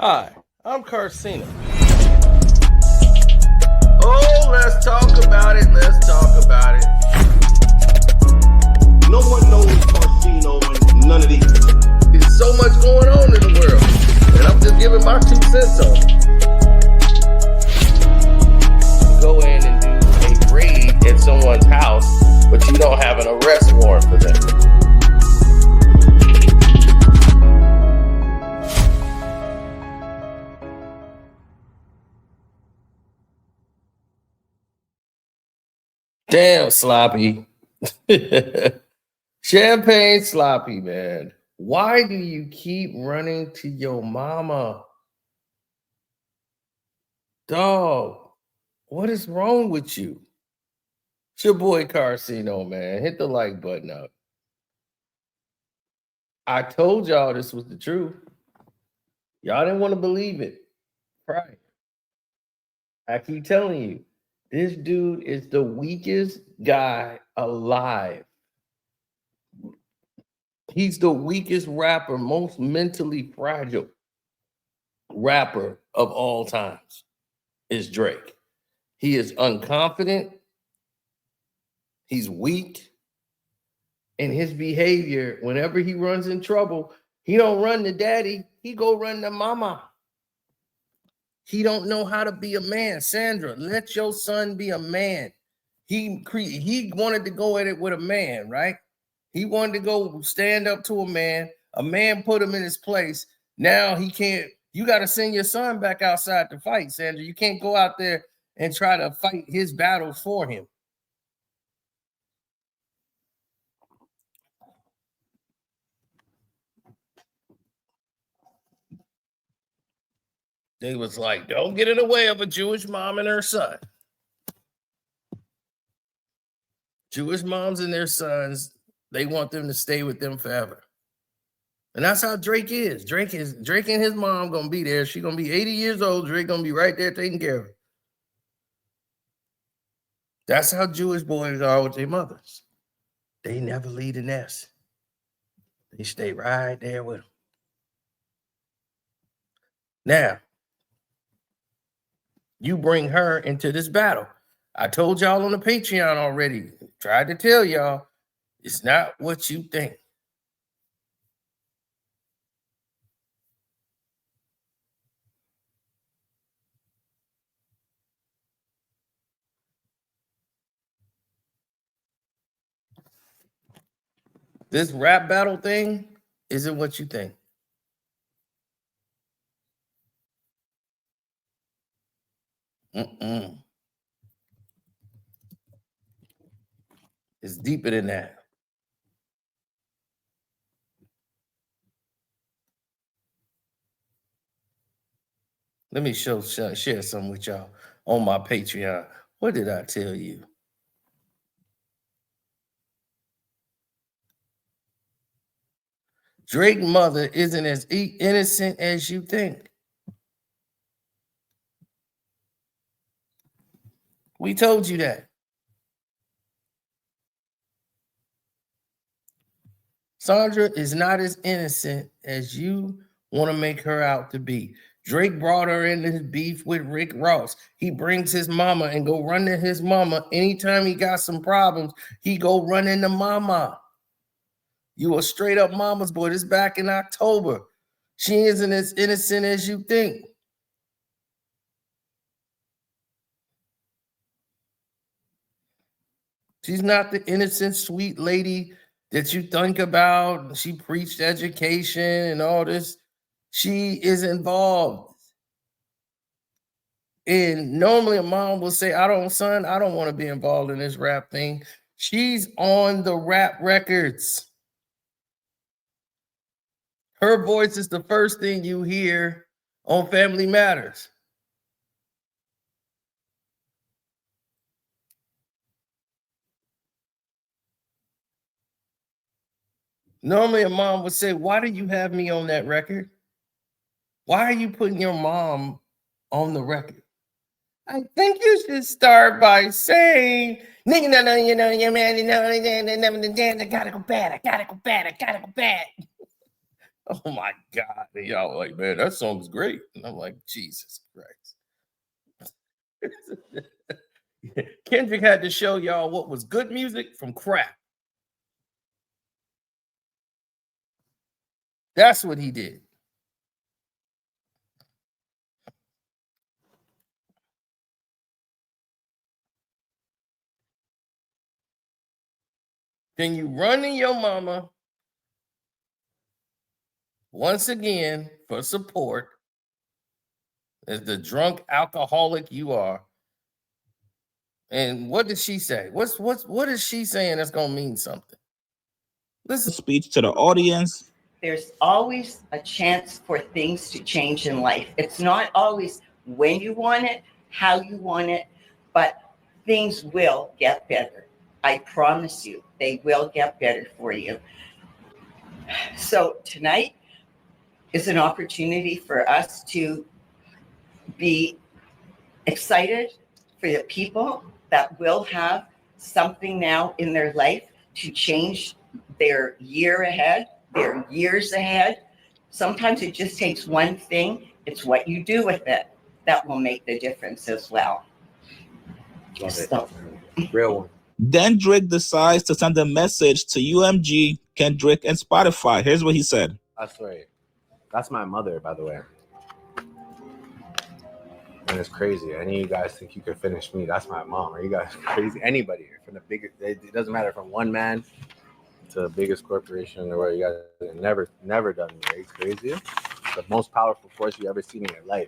Hi, I'm Carcino. Oh, let's talk about it. Let's talk about it. No one knows Carcino and none of these. There's so much going on in the world, and I'm just giving my 2 cents on it. Go in and do a raid in someone's house, but you don't have an arrest warrant for them. Damn, Sloppy. Champagne Sloppy, man. Why do you keep running to your mama? Dog, what is wrong with you? It's your boy Carcino, man. Hit the like button up. I told y'all this was the truth. Y'all didn't want to believe it. Right. I keep telling you, this dude is the weakest guy alive. He's the weakest rapper, most mentally fragile rapper of all times is Drake. He is unconfident. He's weak. And his behavior, whenever he runs in trouble, he don't run to daddy. He go run to mama. He don't know how to be a man. Sandra, let your son be a man. He wanted to go at it with a man, right? He wanted to go stand up to a man. A man put him in his place. Now he can't. You got to send your son back outside to fight, Sandra. You can't go out there and try to fight his battles for him. They was like, don't get in the way of a Jewish mom and her son. Jewish moms and their sons, they want them to stay with them forever. And that's how Drake is. Drake and his mom gonna be there. She's gonna be 80 years old. Drake gonna be right there taking care of her. That's how Jewish boys are with their mothers. They never leave the nest. They stay right there with them. Now, you bring her into this battle. I told y'all on the Patreon already. Tried to tell y'all, it's not what you think. This rap battle thing isn't what you think. It's deeper than that. Let me share some with y'all on my Patreon. What did I tell you? Drake's mother isn't as innocent as you think. We told you that. Sandra is not as innocent as you want to make her out to be. Drake brought her into his beef with Rick Ross. He brings his mama and go run to his mama. Anytime he got some problems, he go run into mama. You a straight up mama's boy. This back in October. She isn't as innocent as you think. She's not the innocent, sweet lady that you think about. She preached education and all this. She is involved. And normally a mom will say, I don't want to be involved in this rap thing. She's on the rap records. Her voice is the first thing you hear on Family Matters. Normally a mom would say, why do you have me on that record? Why are you putting your mom on the record? I think you should start by saying, nigga, no, you know, your man, I gotta go bad. Oh my God. And y'all like, man, that song's great. And I'm like, Jesus Christ. Kendrick had to show y'all what was good music from crap. That's what he did. Then you run to your mama once again for support as the drunk alcoholic you are. And what did she say? What is she saying that's gonna mean something? Listen. Speech to the audience. There's always a chance for things to change in life. It's not always when you want it, how you want it, but things will get better. I promise you, they will get better for you. So tonight is an opportunity for us to be excited for the people that will have something now in their life to change their year ahead, their years ahead. Sometimes it just takes one thing. It's what you do with it that will make the difference as well. Love it. Real one. Then Drake decides to send a message to UMG, Kendrick, and Spotify. Here's what he said. That's right. That's my mother, by the way. And it's crazy. Any of you guys think you could finish me? That's my mom. Are you guys crazy? Anybody from the biggest, it doesn't matter, from one man to the biggest corporation in the world. You guys have never done me. Are you crazy? The most powerful force you ever seen in your life.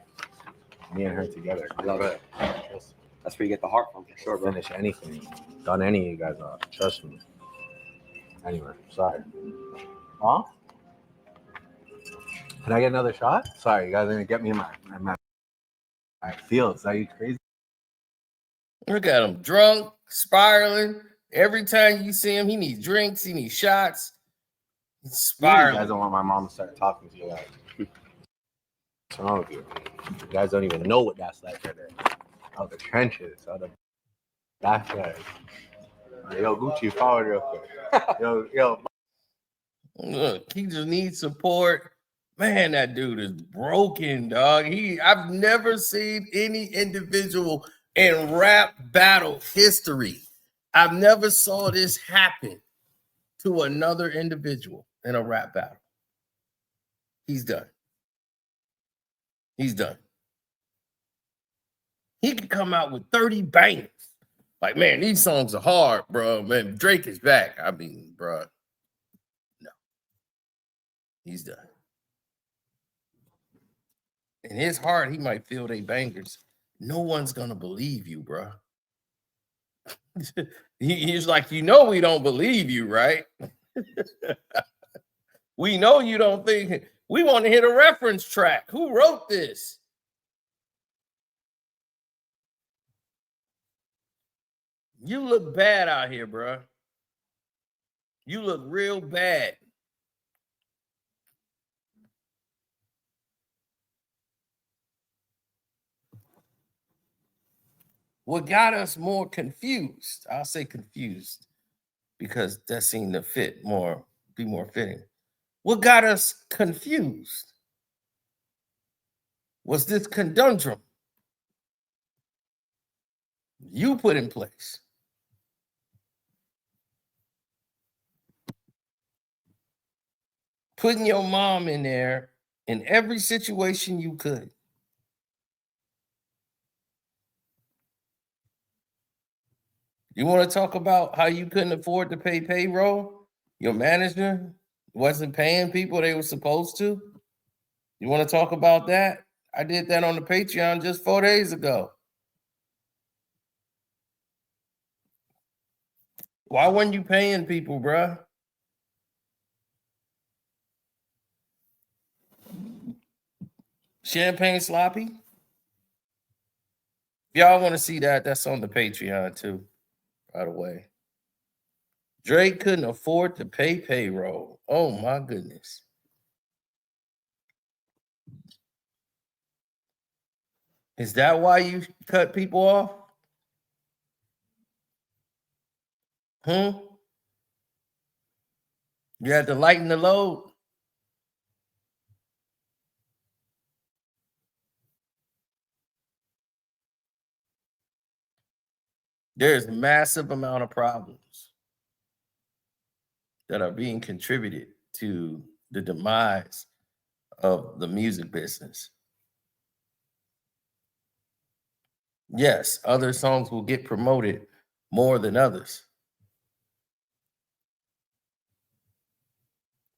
Me and her together. Love it. That's where you get the heart from, for sure, bro. Finish anything. Done any of you guys off. Trust me. Anyway, sorry. Huh? Can I get another shot? Sorry, you guys are gonna get me in my feels. Are you crazy? Look at him, drunk, spiraling. Every time you see him, he needs drinks, he needs shots. He's You spiraling. guys don't want my mom to start talking to you guys. What's wrong with you? You guys don't even know what that's like right there. Out the trenches, out the backyard. Yo, Gucci, forward real quick. Yo. Look, he just needs support. Man, that dude is broken, dog. I've never seen any individual in rap battle history. I've never saw this happen to another individual in a rap battle. He's done. He's done. He could come out with 30 bangers. Like, man, these songs are hard, bro. Man, Drake is back. I mean, bro. No. He's done. In his heart, he might feel they bangers. No one's going to believe you, bro. He's like, we don't believe you, right? We know you don't think. We want to hit a reference track. Who wrote this? You look bad out here, bro. You look real bad. What got us more confused, I'll say confused, because that seemed to be more fitting. What got us confused was this conundrum you put in place. Putting your mom in there in every situation you could. You want to talk about how you couldn't afford to pay payroll? Your manager wasn't paying people they were supposed to? You want to talk about that? I did that on the Patreon just 4 days ago. Why weren't you paying people, bruh? Champagne sloppy? If y'all want to see that, that's on the Patreon too, by the way. Drake couldn't afford to pay payroll. Oh my goodness. Is that why you cut people off? You had to lighten the load. There's massive amount of problems that are being contributed to the demise of the music business. Yes, other songs will get promoted more than others.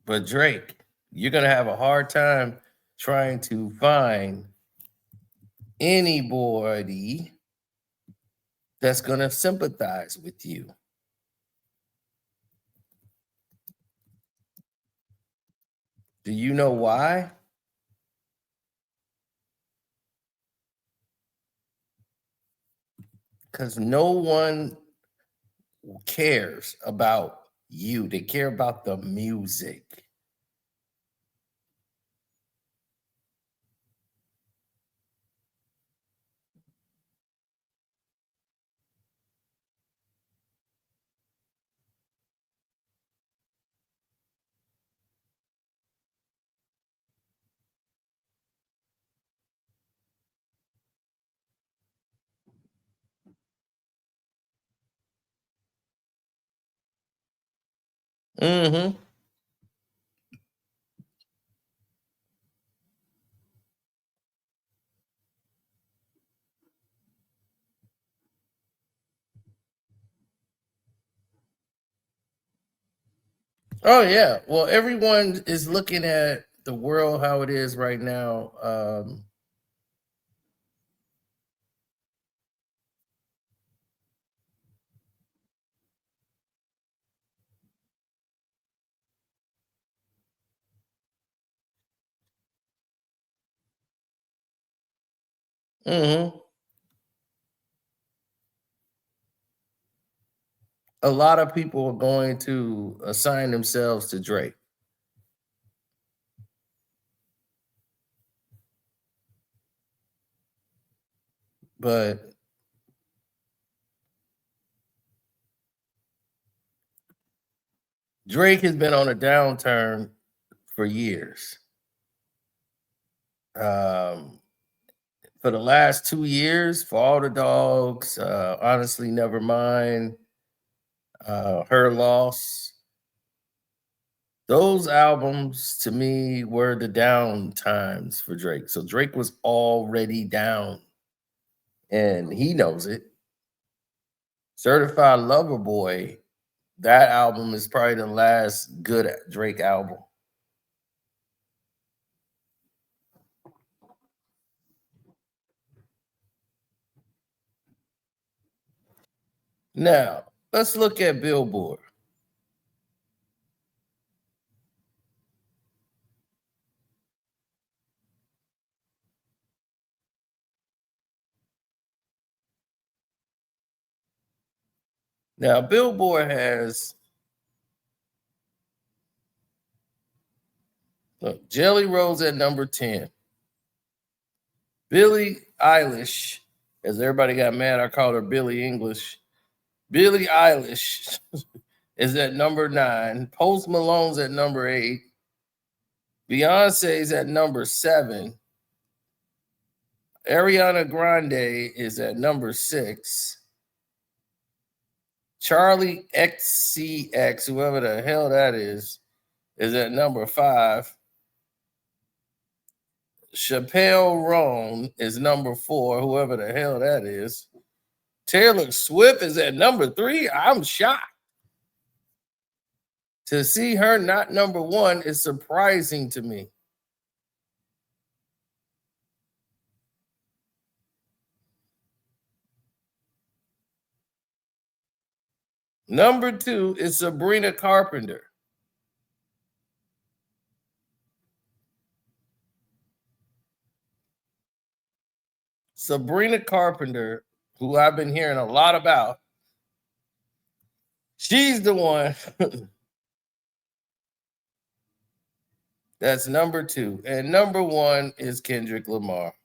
But Drake, you're going to have a hard time trying to find anybody that's going to sympathize with you. Do you know why? Because no one cares about you. They care about the music. Mm-hmm. Oh yeah. Well, everyone is looking at the world how it is right now. Mm-hmm. A lot of people are going to assign themselves to Drake. But Drake has been on a downturn for years. For the last 2 years, for all the dogs, honestly, never mind. Her loss. Those albums to me were the down times for Drake. So Drake was already down, and he knows it. Certified Lover Boy, that album is probably the last good Drake album. Now, let's look at Billboard. Now, Billboard has look, Jelly Roll's at number 10. Billie Eilish, as everybody got mad, I called her Billie English. Billie Eilish is at number 9. Post Malone's at number 8. Beyonce's at number 7. Ariana Grande is at number 6. Charlie XCX, whoever the hell that is at number 5. Chappelle Roan is number 4, whoever the hell that is. Taylor Swift is at number 3. I'm shocked. To see her not number 1 is surprising to me. Number 2 is Sabrina Carpenter. Sabrina Carpenter, who I've been hearing a lot about, she's the one that's number 2. And number 1 is Kendrick Lamar.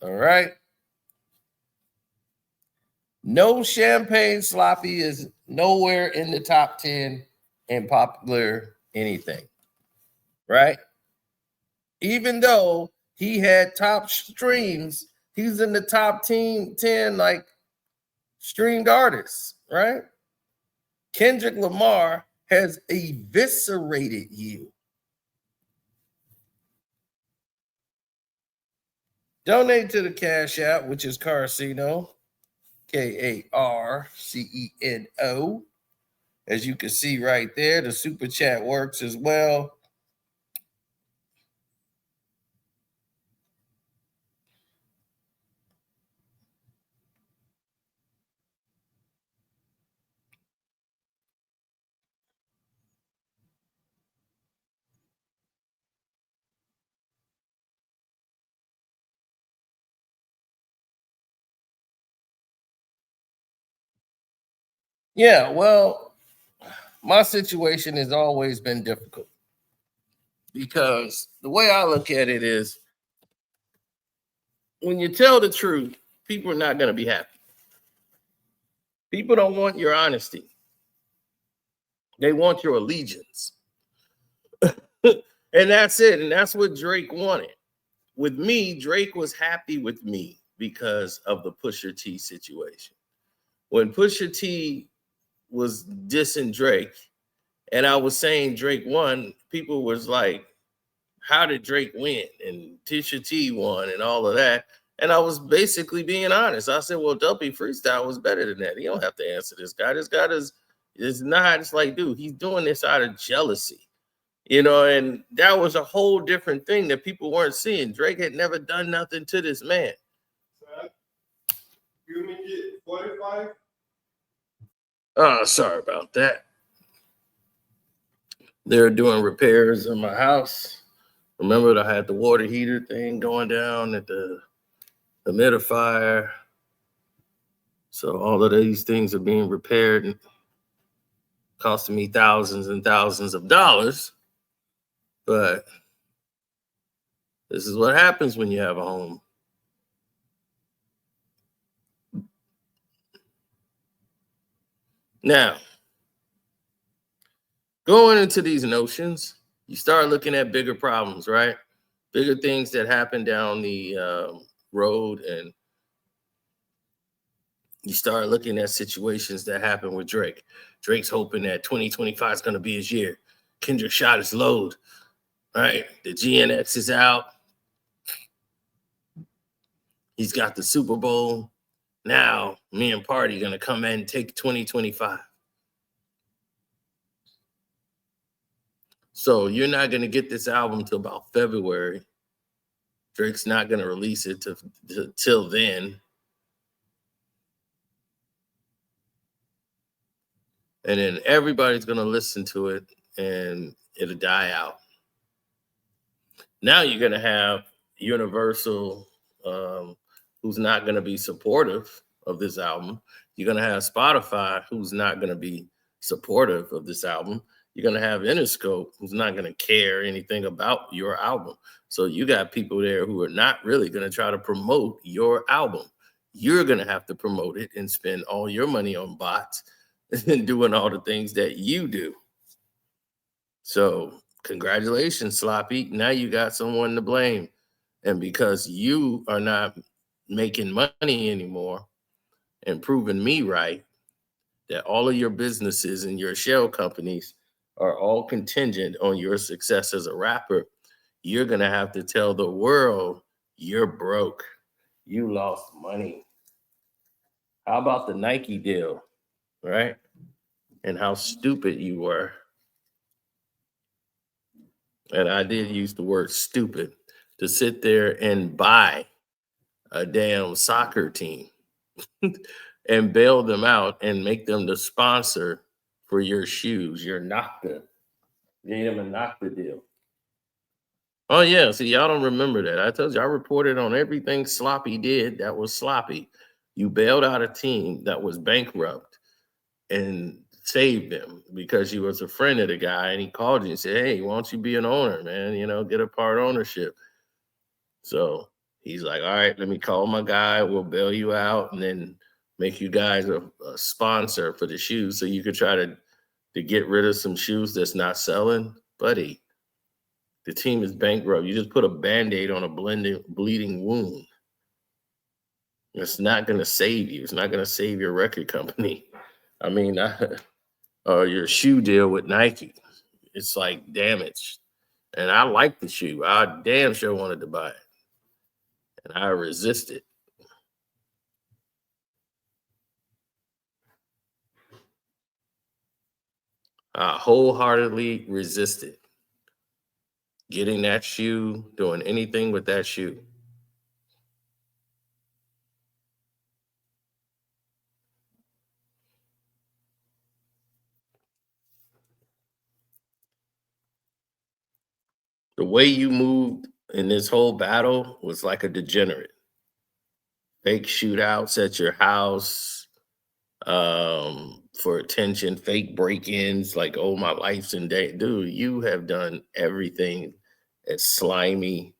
All right. No Champagne Sloppy is nowhere in the top 10 in popular anything, right? Even though he had top streams He's in the top 10 like streamed artists, right? Kendrick Lamar has eviscerated you. Donate to the Cash App, which is Carcino, Karceno. As you can see right there, the super chat works as well. Yeah, well, my situation has always been difficult because the way I look at it is when you tell the truth, people are not going to be happy. People don't want your honesty. They want your allegiance. And that's it. And that's what Drake wanted. With me, Drake was happy with me because of the Pusha T situation. When Pusha T was dissing Drake, and I was saying Drake won, people was like, how did Drake win? And Pusha T won and all of that. And I was basically being honest. I said, well, Duppy Freestyle was better than that. He don't have to answer this guy. This guy is not. It's like, dude, he's doing this out of jealousy. You know, and that was a whole different thing that people weren't seeing. Drake had never done nothing to this man. You make it 45? Oh, sorry about that. They're doing repairs in my house. Remember, I had the water heater thing going down at the humidifier. So all of these things are being repaired and costing me thousands and thousands of dollars. But this is what happens when you have a home. Now, going into these notions, you start looking at bigger problems, right? Bigger things that happen down the road, and you start looking at situations that happen with Drake. Drake's hoping that 2025 is going to be his year. Kendrick shot his load, right? The GNX is out. He's got the Super Bowl. Now, me and Party going to come in and take 2025. So you're not going to get this album till about February. Drake's not going to release it till then. And then everybody's going to listen to it and it'll die out. Now you're going to have Universal, who's not going to be supportive of this album. You're going to have Spotify, who's not going to be supportive of this album. You're going to have Interscope, who's not going to care anything about your album. So you got people there who are not really going to try to promote your album. You're going to have to promote it and spend all your money on bots and doing all the things that you do. So congratulations, Sloppy. Now you got someone to blame. And because you are not making money anymore and proving me right, that all of your businesses and your shell companies are all contingent on your success as a rapper, you're going to have to tell the world you're broke. You lost money. How about the Nike deal, right? And how stupid you were. And I did use the word stupid to sit there and buy a damn soccer team and bail them out and make them the sponsor for your shoes, your Nocta. Gave them a Nocta deal. Oh, yeah. See, y'all don't remember that. I told you, I reported on everything Sloppy did that was sloppy. You bailed out a team that was bankrupt and saved them because you was a friend of the guy, and he called you and said, hey, why don't you be an owner, man? You know, get a part ownership. So he's like, all right, let me call my guy. We'll bail you out and then make you guys a sponsor for the shoes so you could try to get rid of some shoes that's not selling. Buddy, the team is bankrupt. You just put a Band-Aid on a bleeding wound. It's not gonna save you. It's not gonna save your record company. I mean, your shoe deal with Nike. It's like damaged. And I like the shoe. I damn sure wanted to buy it. And I resisted. I wholeheartedly resisted getting that shoe, doing anything with that shoe. The way you moved in this whole battle was like a degenerate. Fake shootouts at your house, for attention, fake break-ins, like, oh, my life's in danger. Dude, you have done everything as slimy,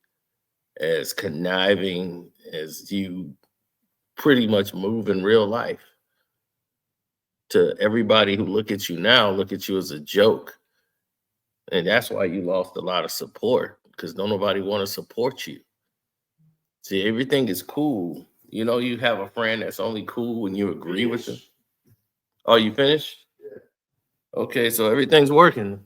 as conniving as you pretty much move in real life. To everybody who look at you now, look at you as a joke. And that's why you lost a lot of support, because don't nobody want to support you. See, everything is cool. You know, you have a friend that's only cool when you agree with them. Oh, you finished? Yeah. Okay, so everything's working.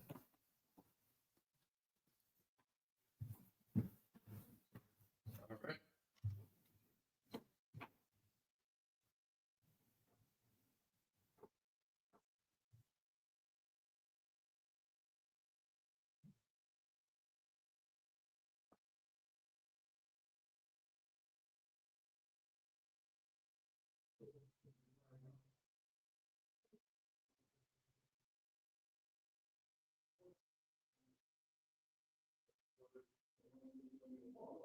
All right.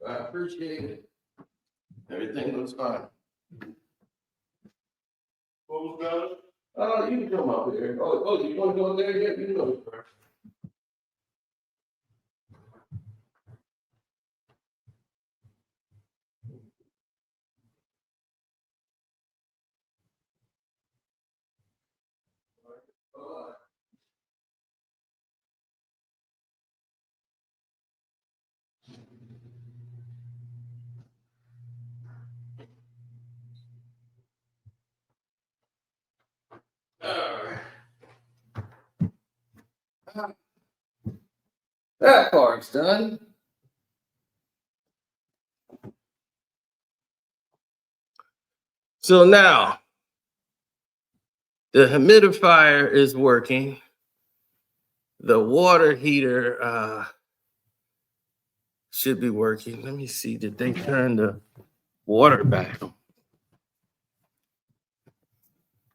I appreciate it. Everything looks fine. What was that? Oh, you can come up here. Oh, you want to go in there yet? You can go first. All right. That part's done. So now the humidifier is working. The water heater should be working. Let me see. Did they turn the water back on?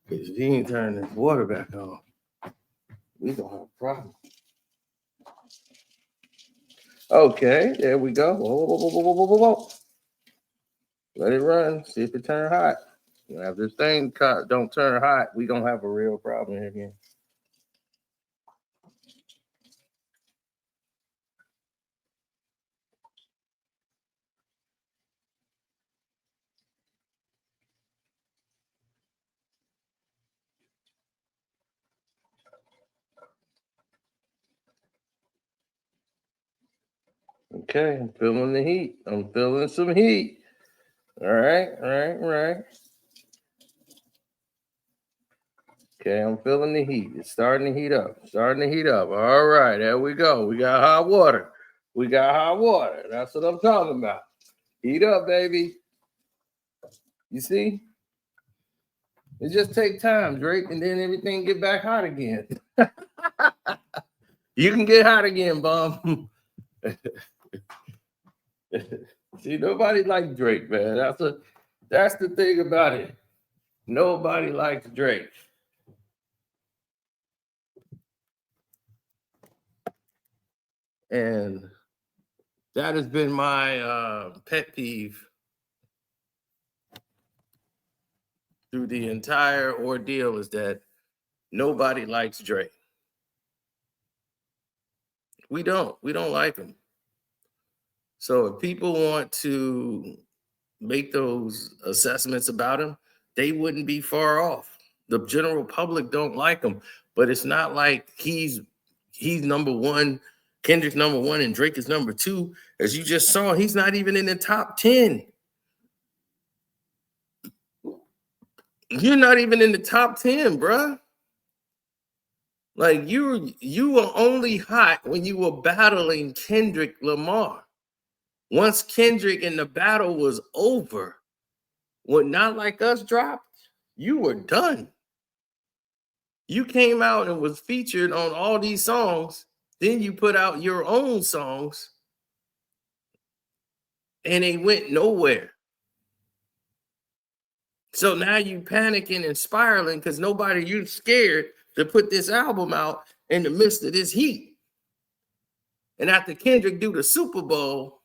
Because if he ain't turning this water back on, we gonna have a problem. Okay, there we go. Whoa, whoa, whoa, whoa, whoa, whoa, whoa. Let it run. See if it turn hot. If this thing don't turn hot, we gonna have a real problem here again. Okay, I'm feeling the heat. I'm feeling some heat. All right. Okay, I'm feeling the heat. It's starting to heat up. All right, there we go. We got hot water. That's what I'm talking about. Heat up, baby. You see? It just take time, Drake, and then everything get back hot again. You can get hot again, bum. See, nobody likes Drake, man. That's the thing about it. Nobody likes Drake. And that has been my pet peeve through the entire ordeal, is that nobody likes Drake. We don't like him. So if people want to make those assessments about him, they wouldn't be far off. The general public don't like him, but it's not like he's number one, Kendrick's number one, and Drake is number two. As you just saw, he's not even in the top 10. You're not even in the top 10, bruh. Like you were only hot when you were battling Kendrick Lamar. Once Kendrick and the battle was over, when Not Like Us dropped, you were done. You came out and was featured on all these songs. Then you put out your own songs and they went nowhere. So now you panicking and spiraling because you're scared to put this album out in the midst of this heat. And after Kendrick do the Super Bowl,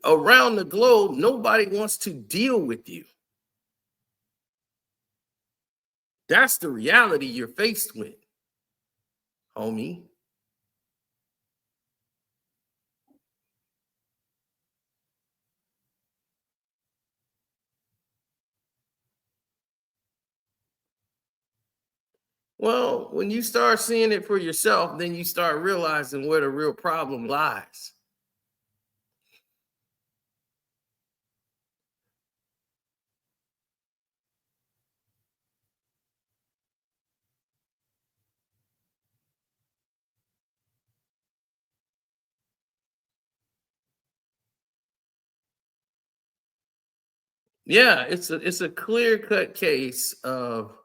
around the globe, nobody wants to deal with you. That's the reality you're faced with, homie. Well, when you start seeing it for yourself, then you start realizing where the real problem lies. Yeah, it's a clear-cut case of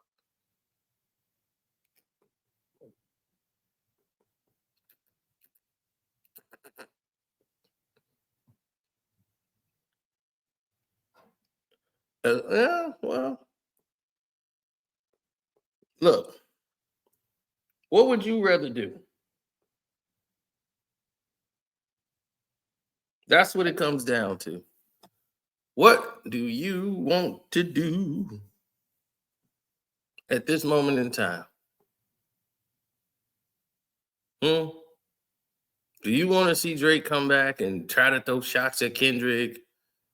well, look, what would you rather do? That's what it comes down to. What do you want to do at this moment in time? Do you want to see Drake come back and try to throw shots at Kendrick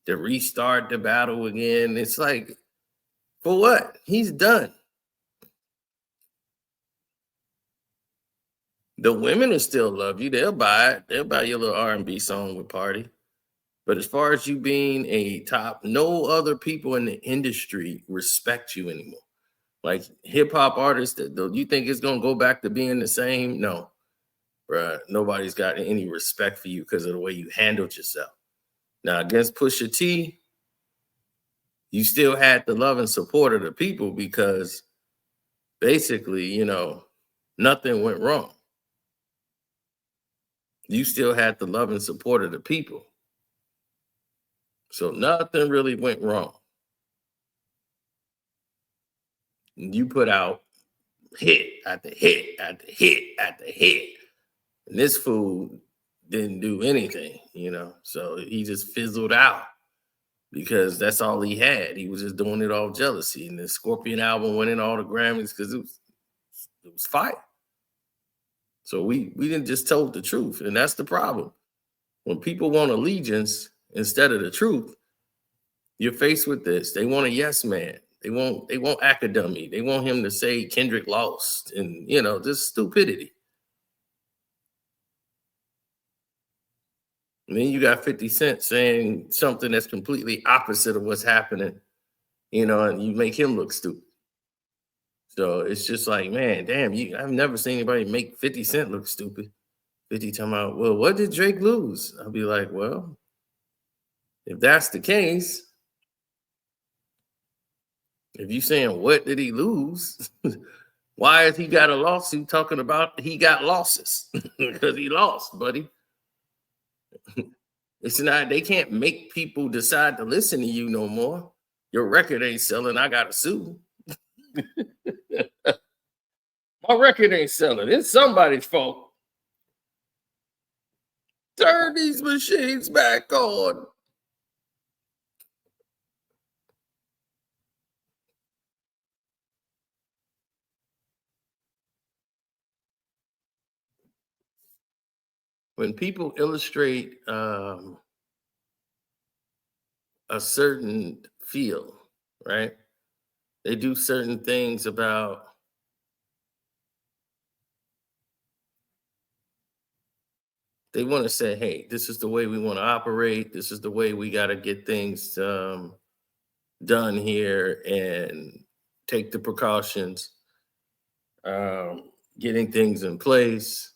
to restart the battle again? It's like, for what? He's done. The women will still love you. They'll buy it. They'll buy your little R&B song with Party. But as far as you being a top, no other people in the industry respect you anymore. Like hip hop artists, do you think it's going to go back to being the same? No, bruh. Nobody's got any respect for you because of the way you handled yourself. Now, against Pusha T, you still had the love and support of the people because basically, nothing went wrong. You still had the love and support of the people. So nothing really went wrong. You put out hit after hit after hit after hit. And this fool didn't do anything, So he just fizzled out because that's all he had. He was just doing it all jealousy. And the Scorpion album winning all the Grammys because it was fire. So we didn't just tell the truth. And that's the problem. When people want allegiance instead of the truth, you're faced with this. They want a yes man. They want academy. They want him to say Kendrick lost and, this stupidity. And then you got 50 Cent saying something that's completely opposite of what's happening, and you make him look stupid. So it's just like, man, damn, I've never seen anybody make 50 Cent look stupid. 50 talking about, well, what did Drake lose? I'll be like, well, if that's the case, if you're saying what did he lose, why has he got a lawsuit talking about he got losses? Because he lost, buddy. It's not, they can't make people decide to listen to you no more. Your record ain't selling, I gotta sue. My record ain't selling. It's somebody's fault. these machines back on. When people illustrate a certain field, right? They do certain things about they want to say, hey, this is the way we want to operate. This is the way we got to get things done here and take the precautions, getting things in place.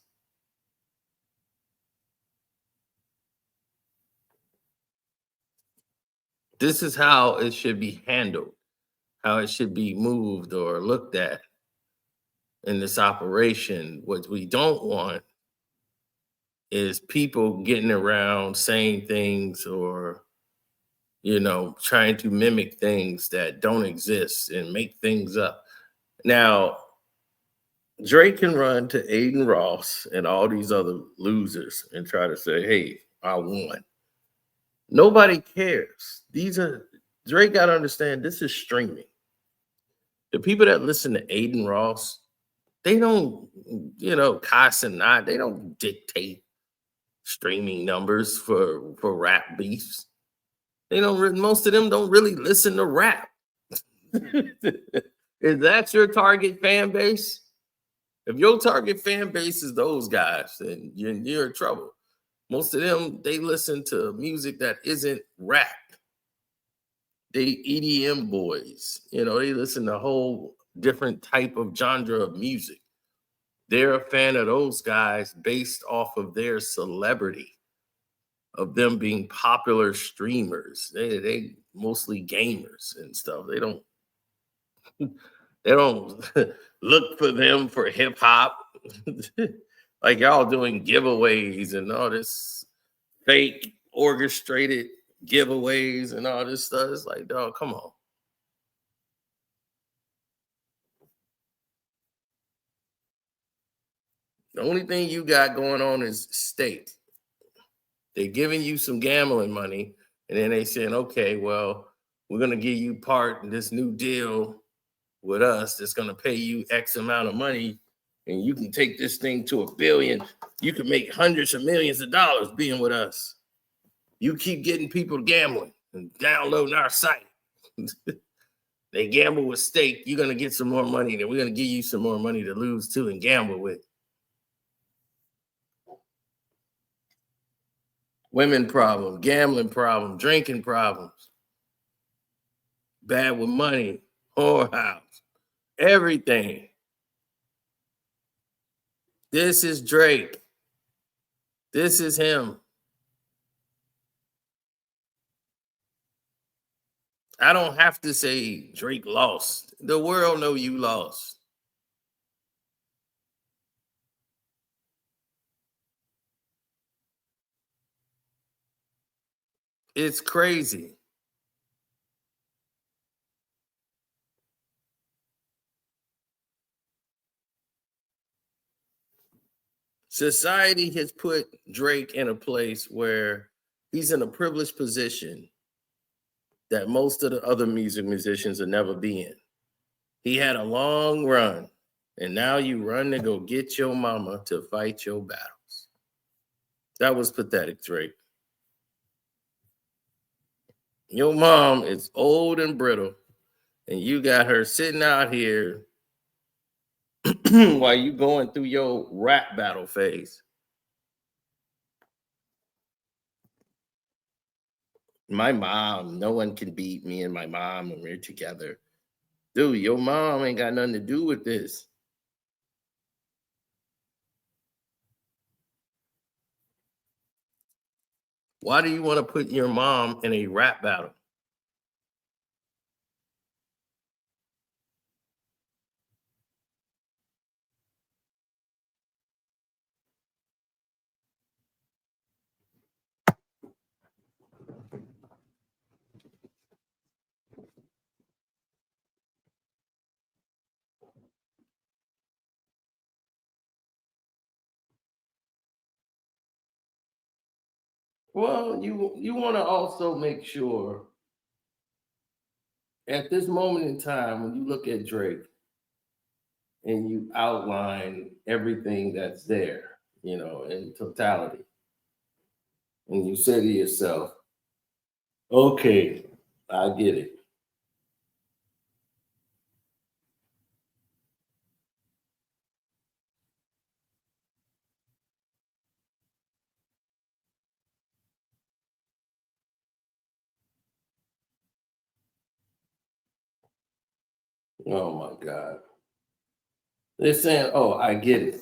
This is how it should be handled, how it should be moved or looked at in this operation. What we don't want is people getting around saying things or trying to mimic things that don't exist and make things up. Now, Drake can run to Aiden Ross and all these other losers and try to say, hey, I won. Nobody cares. Drake got to understand this is streaming. The people that listen to Aiden Ross, they don't, cuss and not, they don't dictate streaming numbers for rap beefs. Most of them don't really listen to rap. If that's your target fan base, if your target fan base is those guys, then you're in trouble. Most of them, they listen to music that isn't rap. They EDM boys, they listen to a whole different type of genre of music. They're a fan of those guys based off of their celebrity, of them being popular streamers. They mostly gamers and stuff. They don't look for them for hip hop. Like y'all doing giveaways and all this fake orchestrated giveaways and all this stuff. It's like, dog, come on. The only thing you got going on is state. They're giving you some gambling money, and then they saying, okay, well, we're going to give you part in this new deal with us that's going to pay you X amount of money, and you can take this thing to $1 billion. You can make hundreds of millions of dollars being with us. You keep getting people gambling and downloading our site. They gamble with stake. You're going to get some more money, and we're going to give you some more money to lose too and gamble with. Women problem, gambling problem, drinking problems, bad with money, whorehouse, everything. This is Drake. This is him. I don't have to say Drake lost. The world know you lost. It's crazy. Society has put Drake in a place where he's in a privileged position that most of the other musicians will never be in. He had a long run, and now you run to go get your mama to fight your battles. That was pathetic, Drake. Your mom is old and brittle, and you got her sitting out here while you going through your rap battle phase. My mom, no one can beat me and my mom when we're together. Dude, your mom ain't got nothing to do with this. Why do you want to put your mom in a rap battle? Well, you want to also make sure at this moment in time when you look at Drake and you outline everything that's there, in totality, and you say to yourself, "Okay, I get it." Oh my God. They're saying, "Oh, I get it.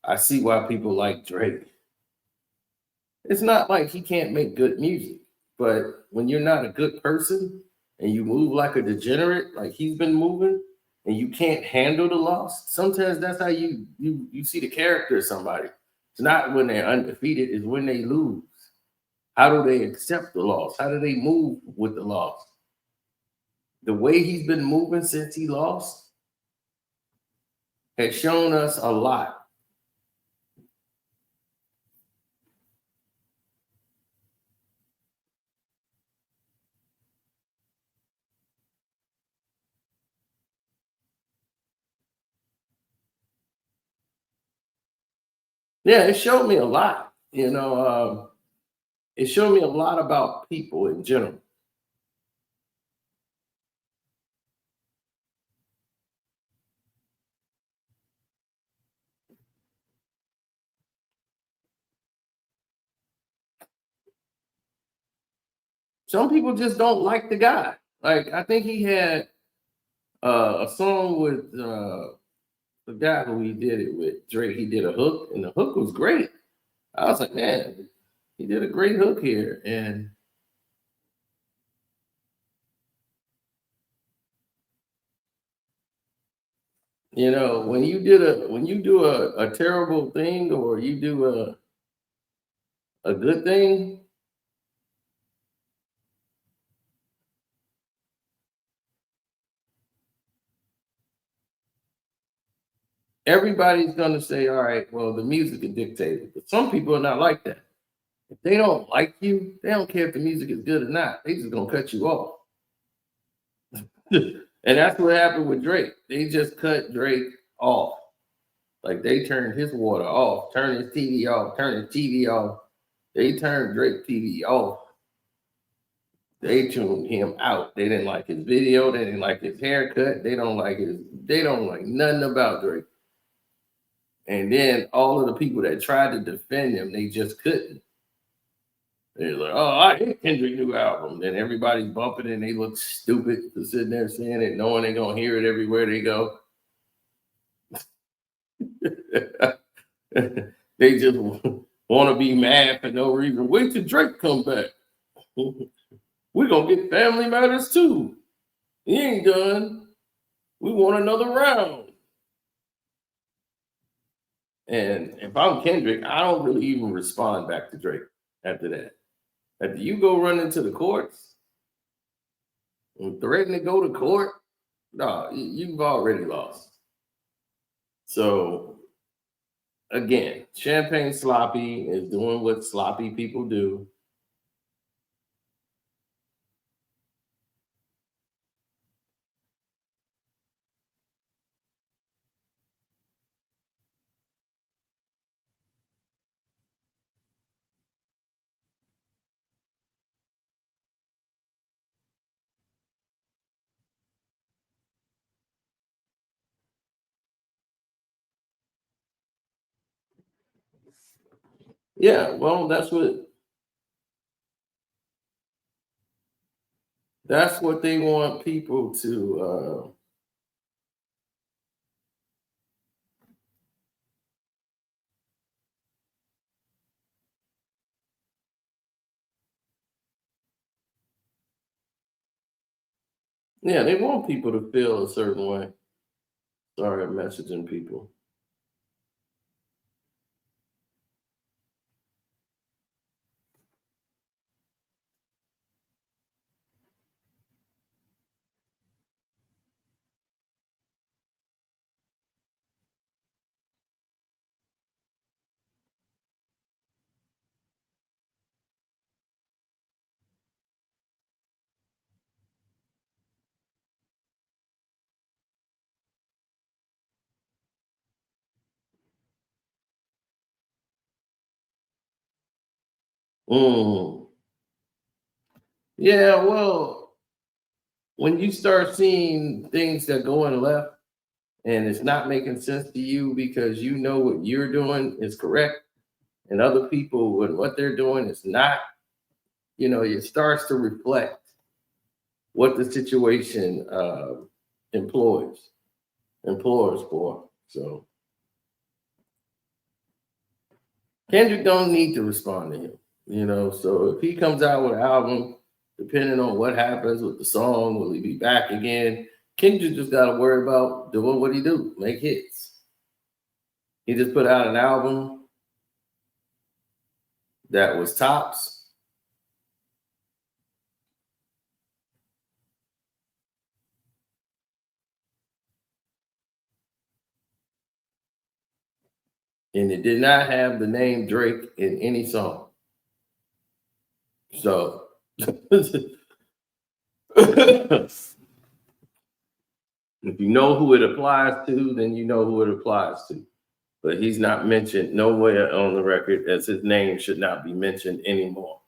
I see why people like Drake." It's not like he can't make good music, but when you're not a good person and you move like a degenerate, like he's been moving, and you can't handle the loss, sometimes that's how you see the character of somebody. It's not when they're undefeated, it's when they lose. How do they accept the loss? How do they move with the loss? The way he's been moving since he lost has shown us a lot. Yeah, it showed me a lot. It showed me a lot about people in general. Some people just don't like the guy. Like I think he had a song with the guy who he did it with, Drake. He did a hook, and the hook was great. I was like, man, he did a great hook here. And when you do a terrible thing or you do a good thing, everybody's gonna say, all right, well, the music is dictated. But some people are not like that. If they don't like you, they don't care if the music is good or not. They just gonna cut you off. And that's what happened with Drake. They just cut Drake off. Like they turned his water off, turned his TV off, turned his TV off. They turned Drake TV off. They tuned him out. They didn't like his video. They didn't like his haircut. They don't like nothing about Drake. And then all of the people that tried to defend him, they just couldn't. They're like, oh, I hate Kendrick new album. Then everybody's bumping it and they look stupid for sitting there saying it, knowing they're gonna hear it everywhere they go. They just want to be mad for no reason. Wait till Drake come back. We're gonna get Family Matters too. He ain't done. We want another round. And if I'm Kendrick, I don't really even respond back to Drake after that. After you go run into the courts and threaten to go to court, no, you've already lost. So again, Champagne Sloppy is doing what sloppy people do. Yeah, well, that's what they want people to yeah, they want people to feel a certain way. Sorry, I'm messaging people. Yeah, well, when you start seeing things that going left and it's not making sense to you because you know what you're doing is correct and other people and what they're doing is not, it starts to reflect what the situation implores for. So Kendrick don't need to respond to him, so if he comes out with an album, depending on what happens with the song, will he be back again? Kendrick just got to worry about doing what he do, make hits. He just put out an album that was tops. And it did not have the name Drake in any song. So if you know who it applies to, then you know who it applies to. But he's not mentioned nowhere on the record, as his name should not be mentioned anymore.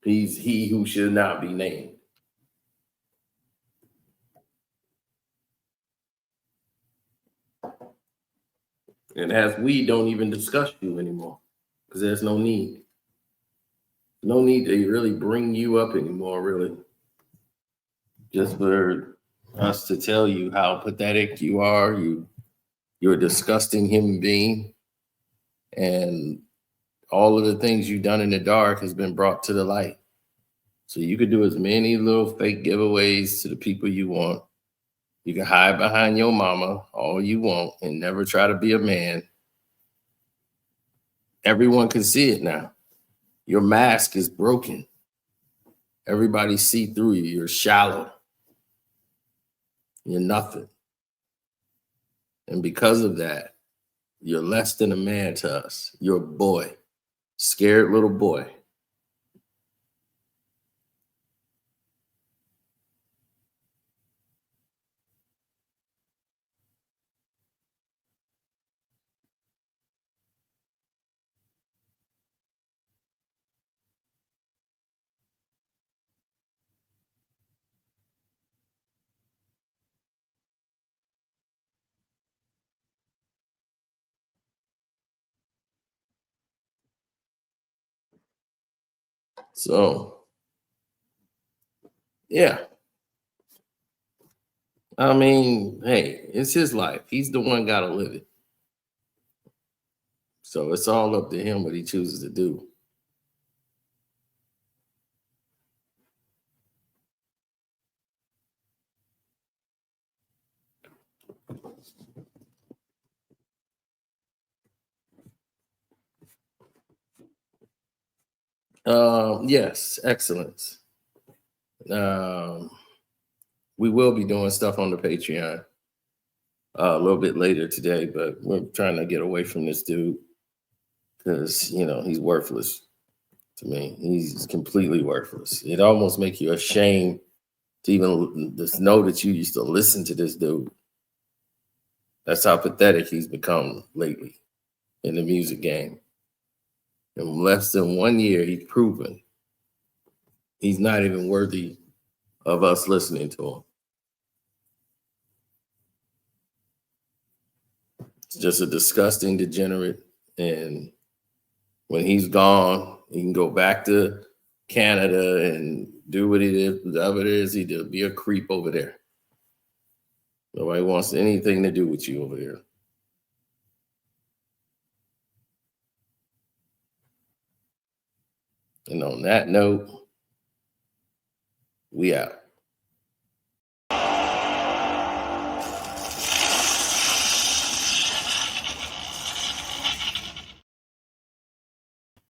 He's he who should not be named. And as we don't even discuss you anymore, because there's no need. No need to really bring you up anymore, really. Just for us to tell you how pathetic you are. You're a disgusting human being. And all of the things you've done in the dark has been brought to the light. So you could do as many little fake giveaways to the people you want. You can hide behind your mama all you want and never try to be a man. Everyone can see it now. Your mask is broken. Everybody see through you. You're shallow. You're nothing. And because of that, you're less than a man to us. You're a boy, scared little boy. So, yeah. I mean, hey, it's his life. He's the one got to live it. So it's all up to him what he chooses to do. Yes, excellence. We will be doing stuff on the Patreon a little bit later today, but we're trying to get away from this dude because he's worthless to me. He's completely worthless. It almost makes you ashamed to even just know that you used to listen to this dude. That's how pathetic he's become lately in the music game. In less than 1 year, he's proven he's not even worthy of us listening to him. It's just a disgusting degenerate. And when he's gone, he can go back to Canada and do what he did, whatever it is he did, be a creep over there. Nobody wants anything to do with you over here. And on that note, we out.